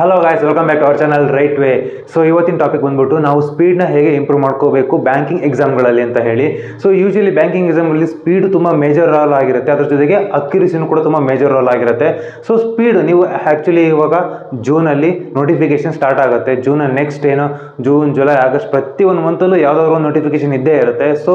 Hello guys, welcome back to our channel right way. So ಇವತ್ತಿನ topic ಬಂದ್ಬಿಟ್ಟು ನಾವು ಸ್ಪೀಡ್ನ ಹೇಗೆ ಇಂಪ್ರೂವ್ ಮಾಡ್ಕೋಬೇಕು ಬ್ಯಾಂಕಿಂಗ್ ಎಕ್ಸಾಮ್ಗಳಲ್ಲಿ ಅಂತ ಹೇಳಿ. ಸೊ ಯೂಶಲಿ ಬ್ಯಾಂಕಿಂಗ್ ಎಕ್ಸಾಮ್ಗಳಲ್ಲಿ ಸ್ಪೀಡ್ ತುಂಬ ಮೇಜರ್ ರೋಲ್ ಆಗಿರುತ್ತೆ, ಅದ್ರ ಜೊತೆಗೆ ಅಕ್ಯುರಸಿನೂ ಕೂಡ ತುಂಬ ಮೇಜರ್ ರೋಲ್ ಆಗಿರುತ್ತೆ. ಸೊ ಸ್ಪೀಡ್ ನೀವು ಆ್ಯಕ್ಚುಲಿ ಇವಾಗ ಜೂನಲ್ಲಿ ನೋಟಿಫಿಕೇಶನ್ ಸ್ಟಾರ್ಟ್ ಆಗುತ್ತೆ. ಜೂನ್ ನೆಕ್ಸ್ಟ್ ಏನು ಜೂನ್ ಜುಲೈ ಆಗಸ್ಟ್ ಪ್ರತಿಯೊಂದು ಮಂತಲ್ಲೂ ಯಾವುದಾದ್ರು ಒಂದು ನೋಟಿಫಿಕೇಶನ್ ಇದ್ದೇ ಇರುತ್ತೆ. ಸೊ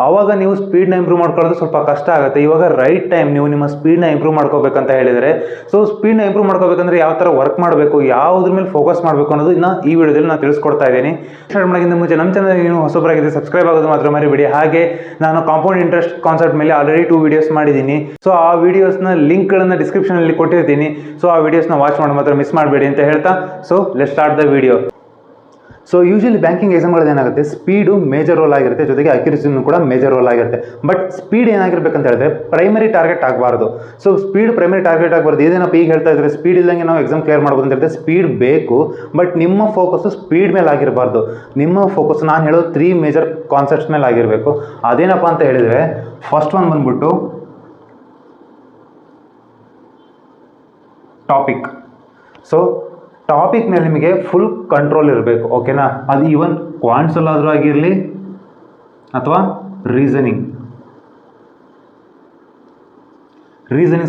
ಆವಾಗ ನೀವು ಸ್ಪೀಡ್ನ ಇಂಪ್ರೂವ್ ಮಾಡ್ಕೊಳ್ಳೋದು ಸ್ವಲ್ಪ ಕಷ್ಟ ಆಗುತ್ತೆ. ಇವಾಗ ರೈಟ್ ಟೈಮ್ ನೀವು ನಿಮ್ಮ ಸ್ಪೀಡ್ನ ಇಂಪ್ರೂವ್ ಮಾಡ್ಕೋಬೇಕಂತ ಹೇಳಿದರೆ. ಸೊ ಸ್ಪೀಡ್ನ ಇಂಪ್ರೂವ್ ಮಾಡ್ಕೋಬೇಕಂದ್ರೆ ಯಾವ ಥರ ವರ್ಕ್ ಮಾಡಬೇಕು, ಯಾವುದ್ರ ಮೇಲೆ ಫೋಕಸ್ ಮಾಡಬೇಕು ಅನ್ನೋದನ್ನ ಈ ವಿಡಿಯೋದಲ್ಲಿ ನಾನು ತಿಳಿಸ್ಕೊಡ್ತಾ ಇದ್ದೀನಿ. ಸ್ಟಾರ್ಟ್ ಮಾಡೋಕ್ಕಿಂತ ಮುಂಚೆ ನಮ್ಮ ಚಾನಲ್ ನೀವು ಹೊಸಬರಾಗಿದೆ ಸಬ್ಸ್ಕ್ರೈಬ್ ಆಗೋದು ಮಾತ್ರ ಮರಿಬೇಡಿ. ಹಾಗೆ ನಾನು ಕಾಂಪೌಂಡ್ ಇಂಟ್ರೆಸ್ಟ್ ಕಾನ್ಸೆಪ್ಟ್ ಮೇಲೆ ಆಲ್ರೆಡಿ 2 ವಿಡಿಯೋಸ್ ಮಾಡಿದ್ದೀನಿ. ಸೊ ಆ ವಿಡಿಯೋಸ್ನ ಲಿಂಕ್ಗಳನ್ನು ಡಿಸ್ಕ್ರಿಪ್ಷನಲ್ಲಿ ಕೊಟ್ಟಿರ್ತೀನಿ. ಸೊ ಆ ವಿಡಿಯೋಸ್ನ ವಾಚ್ ಮಾಡಿ ಮಾತ್ರ ಮಿಸ್ ಮಾಡಬೇಡಿ ಅಂತ ಹೇಳ್ತಾ, so let's start the video. So usually banking ಎಕ್ಸಾಮ್ಗಳಲ್ಲಿ ಏನಾಗುತ್ತೆ, ಸ್ಪೀಡು ಮೇಜರ್ ರೋಲ್ ಆಗಿರುತ್ತೆ, ಜೊತೆಗೆ ಅಕ್ಯುರಸಿನೂ ಕೂಡ ಮೇಜರ್ ರೋಲ್ ಆಗಿರುತ್ತೆ. ಬಟ್ ಸ್ಪೀಡ್ ಏನಾಗಿರ್ಬೇಕಂತ ಹೇಳಿದ್ರೆ ಪ್ರೈಮರಿ ಟಾರ್ಗೆಟ್ ಆಗಬಾರ್ದು. ಸೊ ಸ್ಪೀಡ್ ಪ್ರೈಮರಿ ಟಾರ್ಗೆಟ್ ಆಗಬಾರ್ದು. ಇದೇನಪ್ಪ ಈಗ ಹೇಳ್ತಾ ಇದ್ದಾರೆ, ಸ್ಪೀಡ್ ಇಲ್ಲಂಗೆ ನಾವು ಎಕ್ಸಾಮ್ ಕ್ಲಿಯರ್ ಮಾಡ್ಬೋದು ಅಂತ ಹೇಳಿದ್ರೆ ಸ್ಪೀಡ್ ಬೇಕು, ಬಟ್ ನಿಮ್ಮ ಫೋಕಸ್ಸು ಸ್ಪೀಡ್ ಮೇಲೆ ಆಗಿರಬಾರ್ದು. ನಿಮ್ಮ ಫೋಕಸ್ ನಾನು ಹೇಳೋದು 3 ಮೇಜರ್ ಕಾನ್ಸೆಪ್ಟ್ಸ್ ಮೇಲೆ ಆಗಿರಬೇಕು. ಅದೇನಪ್ಪ ಅಂತ ಹೇಳಿದರೆ, ಫಸ್ಟ್ ಒನ್ ಬಂದ್ಬಿಟ್ಟು ಟಾಪಿಕ್. ಸೊ ಟಾಪಿಕ್ ಮೇಲೆ ನಿಮಗೆ ಫುಲ್ ಕಂಟ್ರೋಲ್ ಇರಬೇಕು, ಓಕೆನಾ. ಅದು ಈವನ್ ಕ್ವಾಂಟ್ಸಲ್ಲಾದರೂ ಆಗಿರಲಿ ಅಥವಾ ರೀಸನಿಂಗ್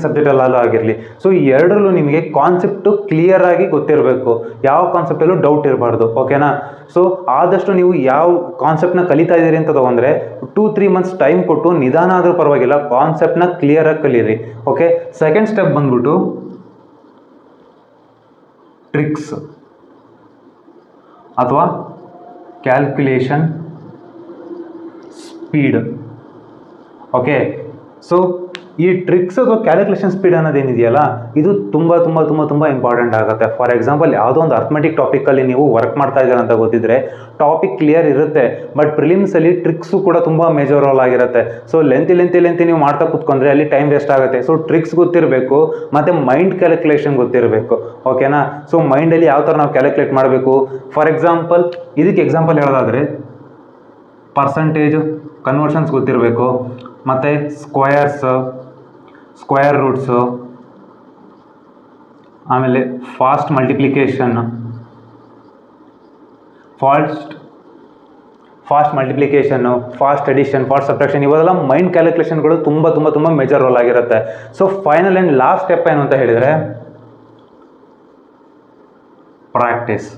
ಸಬ್ಜೆಕ್ಟಲ್ಲಾದರೂ ಆಗಿರಲಿ. ಸೊ ಈ ಎರಡರಲ್ಲೂ ನಿಮಗೆ ಕಾನ್ಸೆಪ್ಟು ಕ್ಲಿಯರ್ ಆಗಿ ಗೊತ್ತಿರಬೇಕು, ಯಾವ ಕಾನ್ಸೆಪ್ಟಲ್ಲೂ ಡೌಟ್ ಇರಬಾರ್ದು, ಓಕೆನಾ. ಸೊ ಆದಷ್ಟು ನೀವು ಯಾವ ಕಾನ್ಸೆಪ್ಟನ್ನ ಕಲಿತಾ ಇದ್ದೀರಿ ಅಂತ ತೊಗೊಂಡ್ರೆ 2-3 ಮಂತ್ಸ್ ಟೈಮ್ ಕೊಟ್ಟು ನಿಧಾನ ಆದರೂ ಪರವಾಗಿಲ್ಲ ಕಾನ್ಸೆಪ್ಟನ್ನ ಕ್ಲಿಯರಾಗಿ ಕಲೀರಿ, ಓಕೆ. ಸೆಕೆಂಡ್ ಸ್ಟೆಪ್ ಬಂದ್ಬಿಟ್ಟು ಟ್ರಿಕ್ಸ್ ಅಥವಾ ಕ್ಯಾಲ್ಕುಲೇಷನ್ ಸ್ಪೀಡ್, ಓಕೆ. ಸೊ ಈ ಟ್ರಿಕ್ಸ್ ಅಥವಾ ಕ್ಯಾಲ್ಕುಲೇಷನ್ ಸ್ಪೀಡ್ ಅನ್ನೋದೇನಿದೆಯಲ್ಲ, ಇದು ತುಂಬ ತುಂಬ ತುಂಬ ತುಂಬ ಇಂಪಾರ್ಟೆಂಟ್ ಆಗುತ್ತೆ. ಫಾರ್ ಎಕ್ಸಾಂಪಲ್, ಯಾವುದೋ ಒಂದು ಅರ್ಥಮೆಟಿಕ್ ಟಾಪಿಕಲ್ಲಿ ನೀವು ವರ್ಕ್ ಮಾಡ್ತಾ ಇದ್ದೀರ ಅಂತ ಗೊತ್ತಿದ್ರೆ ಟಾಪಿಕ್ ಕ್ಲಿಯರ್ ಇರುತ್ತೆ, ಬಟ್ ಪ್ರಿಲಿಮ್ಸಲ್ಲಿ ಟ್ರಿಕ್ಸು ಕೂಡ ತುಂಬ ಮೇಜರ್ ರೋಲ್ ಆಗಿರುತ್ತೆ. ಸೊ ಲೆಂತಿ ನೀವು ಮಾಡ್ತಾ ಕೂತ್ಕೊಂಡ್ರೆ ಅಲ್ಲಿ ಟೈಮ್ ವೇಸ್ಟ್ ಆಗುತ್ತೆ. ಸೊ ಟ್ರಿಕ್ಸ್ ಗೊತ್ತಿರಬೇಕು, ಮತ್ತು ಮೈಂಡ್ ಕ್ಯಾಲ್ಕುಲೇಷನ್ ಗೊತ್ತಿರಬೇಕು, ಓಕೆನಾ. ಸೊ ಮೈಂಡಲ್ಲಿ ಯಾವ ಥರ ನಾವು ಕ್ಯಾಲ್ಕುಲೇಟ್ ಮಾಡಬೇಕು. ಫಾರ್ ಎಕ್ಸಾಂಪಲ್, ಇದಕ್ಕೆ ಎಕ್ಸಾಂಪಲ್ ಹೇಳೋದಾದರೆ ಪರ್ಸಂಟೇಜು ಕನ್ವರ್ಷನ್ಸ್ ಗೊತ್ತಿರಬೇಕು, ಮತ್ತು ಸ್ಕ್ವಯರ್ ರೂಟ್ಸು, ಆಮೇಲೆ fast multiplication, fast addition, fast subtraction, ಇವೆಲ್ಲ ಮೈಂಡ್ ಕ್ಯಾಲ್ಕುಲೇಷನ್ಗಳು ತುಂಬ ತುಂಬ ತುಂಬ ಮೇಜರ್ ರೋಲ್ ಆಗಿರುತ್ತೆ. So final and last step ಏನು ಅಂತ ಹೇಳಿದರೆ ಪ್ರಾಕ್ಟೀಸ್.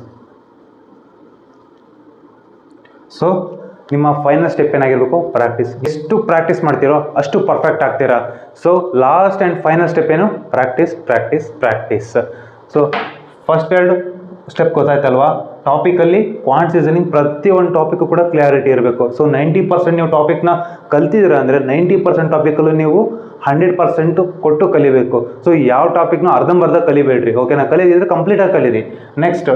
ಸೊ ನಿಮ್ಮ ಫೈನಲ್ ಸ್ಟೆಪ್ ಏನಾಗಿರಬೇಕು, ಪ್ರಾಕ್ಟೀಸ್. ಎಷ್ಟು ಪ್ರಾಕ್ಟೀಸ್ ಮಾಡ್ತೀರೋ ಅಷ್ಟು ಪರ್ಫೆಕ್ಟ್ ಆಗ್ತೀರಾ. So last and final step ಏನು, ಪ್ರಾಕ್ಟೀಸ್. ಸೊ ಫಸ್ಟ್ 2 ಸ್ಟೆಪ್ ಗೊತ್ತಾಯ್ತಲ್ವಾ. ಟಾಪಿಕಲ್ಲಿ ಕ್ವಾಂಟ್ ಸೀಸನಿಂಗ್ ಪ್ರತಿಯೊಂದು ಟಾಪಿಕ್ಕು ಕೂಡ ಕ್ಲಿಯಾರಿಟಿ ಇರಬೇಕು. ಸೊ 90% ನೀವು ಟಾಪಿಕ್ನ ಕಲ್ತಿದ್ದೀರ ಅಂದರೆ 90% ಟಾಪಿಕಲ್ಲೂ ನೀವು 100% ಕೊಟ್ಟು ಕಲಿಬೇಕು. ಸೊ ಯಾವ ಟಾಪಿಕ್ನ ಅರ್ಧಂಬರ್ಧ ಕಲಿಬೇಡ್ರಿ, ಓಕೆನಾ. ಕಲಿದಿದ್ರೆ ಕಂಪ್ಲೀಟಾಗಿ ಕಲೀರಿ. ನೆಕ್ಸ್ಟ್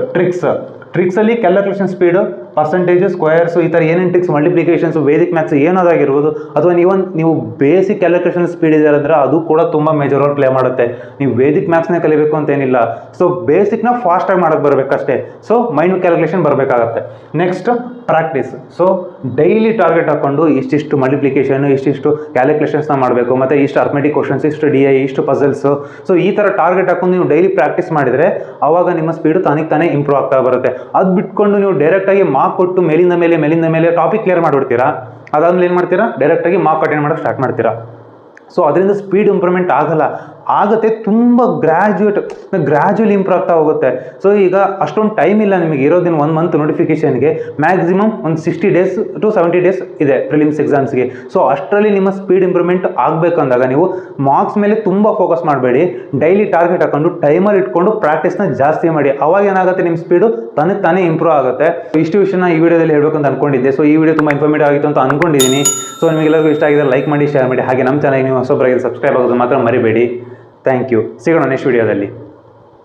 ಟ್ರಿಕ್ಸಲ್ಲಿ ಕ್ಯಾಲ್ಕುಲೇಷನ್ ಸ್ಪೀಡು, ಪರ್ಸೆಂಟೇಜು, ಸ್ಕ್ವಯರ್ಸು, ಈ ಥರ ಏನೇನು ಟ್ರಿಕ್ಸ್, ಮಲ್ಟಿಪ್ಲಿಕೇಶನ್ಸು, ವೇದಿಕ್ ಮ್ಯಾಥ್ಸ್ ಏನಾದಾಗಿರ್ಬೋದು, ಅಥವಾ ನೀವು ಬೇಸಿಕ್ ಕ್ಯಾಲ್ಕುಲೇಷನ್ ಸ್ಪೀಡ್ ಇದೆ ಅಂದರೆ ಅದು ಕೂಡ ತುಂಬ ಮೇಜರ್ ರೋಲ್ ಪ್ಲೇ ಮಾಡುತ್ತೆ. ನೀವು ವೇದಿಕ್ ಮ್ಯಾಥ್ಸ್ನೇ ಕಲಿಬೇಕು ಅಂತೇನಿಲ್ಲ. ಸೊ ಬೇಸಿಕ್ನ ಫಾಸ್ಟಾಗಿ ಮಾಡೋಕ್ಕೆ ಬರಬೇಕಷ್ಟೇ. ಸೊ ಮೈಂಡ್ ಕ್ಯಾಲ್ಕುಲೇಷನ್ ಬರಬೇಕಾಗತ್ತೆ. Next practice. So daily target ಹಾಕ್ಕೊಂಡು ಇಷ್ಟಿಷ್ಟು ಮಲ್ಟಿಪ್ಲಿಕೇಶನ್, ಇಷ್ಟಿಷ್ಟು ಕ್ಯಾಲ್ಕುಲೇಷನ್ಸ್ನ ಮಾಡಬೇಕು, ಮತ್ತು ಇಷ್ಟು ಅರ್ಥಮೆಟಿಕ್ ಕ್ವಶನ್ಸ್, ಇಷ್ಟು DI, ಇಷ್ಟು ಪಜಲ್ಸು. ಸೊ ಈ ಥರ ಟಾರ್ಗೆಟ್ ಹಾಕೊಂಡು ನೀವು ಡೈಲಿ ಪ್ರಾಕ್ಟೀಸ್ ಮಾಡಿದರೆ ಆವಾಗ ನಿಮ್ಮ ಸ್ಪೀಡು ತಾನೇ ಇಂಪ್ರೂವ್ ಆಗ್ತಾ ಬರುತ್ತೆ. ಅದು ಬಿಟ್ಕೊಂಡು ನೀವು ಡೈರೆಕ್ಟಾಗಿ ಮಾರ್ಕ್ ಕೊಟ್ಟು ಮೇಲಿಂದ ಮೇಲೆ ಟಾಪಿಕ್ ಕ್ಲಿಯರ್ ಮಾಡಿಬಿಡ್ತೀರಾ. ಅದಾದ್ಮೇಲೆ ಏನು ಮಾಡ್ತೀರಾ, ಡೈರೆಕ್ಟಾಗಿ ಮಾರ್ಕ್ ಅಟೆಂಡ್ ಮಾಡೋಕ್ಕೆ ಸ್ಟಾರ್ಟ್ ಮಾಡ್ತೀರಾ. ಸೊ ಅದರಿಂದ ಸ್ಪೀಡ್ ಇಂಪ್ರೂವ್ಮೆಂಟ್ ಆಗುತ್ತೆ, ತುಂಬ ಗ್ರ್ಯಾಜುವಲಿ ಇಂಪ್ರೂವ್ ಆಗ್ತಾ ಹೋಗುತ್ತೆ. ಸೊ ಈಗ ಅಷ್ಟೊಂದು ಟೈಮ್ ಇಲ್ಲ ನಿಮಗೆ ಇರೋದಿನ 1 ಮಂತ್ ನೋಟಿಫಿಕೇಷನ್ಗೆ, ಮ್ಯಾಕ್ಸಿಮಮ್ ಒಂದು 60 days to 70 days ಇದೆ ಪ್ರಿಲಿಮ್ಸ್ ಎಕ್ಸಾಮ್ಸ್ಗೆ. ಸೊ ಅಷ್ಟರಲ್ಲಿ ನಿಮ್ಮ ಸ್ಪೀಡ್ ಇಂಪ್ರೂವ್ಮೆಂಟ್ ಆಗಬೇಕಂದಾಗ ನೀವು ಮಾರ್ಕ್ಸ್ ಮೇಲೆ ತುಂಬ ಫೋಕಸ್ ಮಾಡಬೇಡಿ, ಡೈಲಿ ಟಾರ್ಗೆಟ್ ಹಾಕೊಂಡು ಟೈಮರ್ ಇಟ್ಕೊಂಡು ಪ್ರಾಕ್ಟೀಸ್ನ ಜಾಸ್ತಿ ಮಾಡಿ. ಅವಾಗ ಏನಾಗುತ್ತೆ, ನಿಮ್ಮ ಸ್ಪೀಡು ತಾನೇ ಇಂಪ್ರೂವ್ ಆಗುತ್ತೆ. ಇಷ್ಟು ವಿಷಯನ ಈ ವಿಡಿಯೋದಲ್ಲಿ ಹೇಳಬೇಕು ಅಂತ ಅಂದ್ಕೊಂಡಿದ್ದೆ. ಸೊ ಈ ವಿಡಿಯೋ ತುಂಬ ಇನ್ಫಾರ್ಮೇಟಿವ್ ಆಗಿತ್ತು ಅಂತ ಅಂದ್ಕೊಂಡಿದ್ದೀನಿ. ಸೊ ನಿಮಗೆಲ್ಲರಿಗೂ ಇಷ್ಟ ಆಗಿದೆ ಲೈಕ್ ಮಾಡಿ, ಶೇರ್ ಮಾಡಿ. ಹಾಗೆ ನಮ್ಮ ಚಾನಲ್ಗೆ ನೀವು ಹೊಸಬರಾಗಿ ಸಬ್ಸ್ಕ್ರೈಬ್ ಆಗೋದು ಮಾತ್ರ ಮರಿಬೇಡಿ. Thank you. ಸಿಗೋಣ ನೆಕ್ಸ್ಟ್ ವಿಡಿಯೋದಲ್ಲಿ.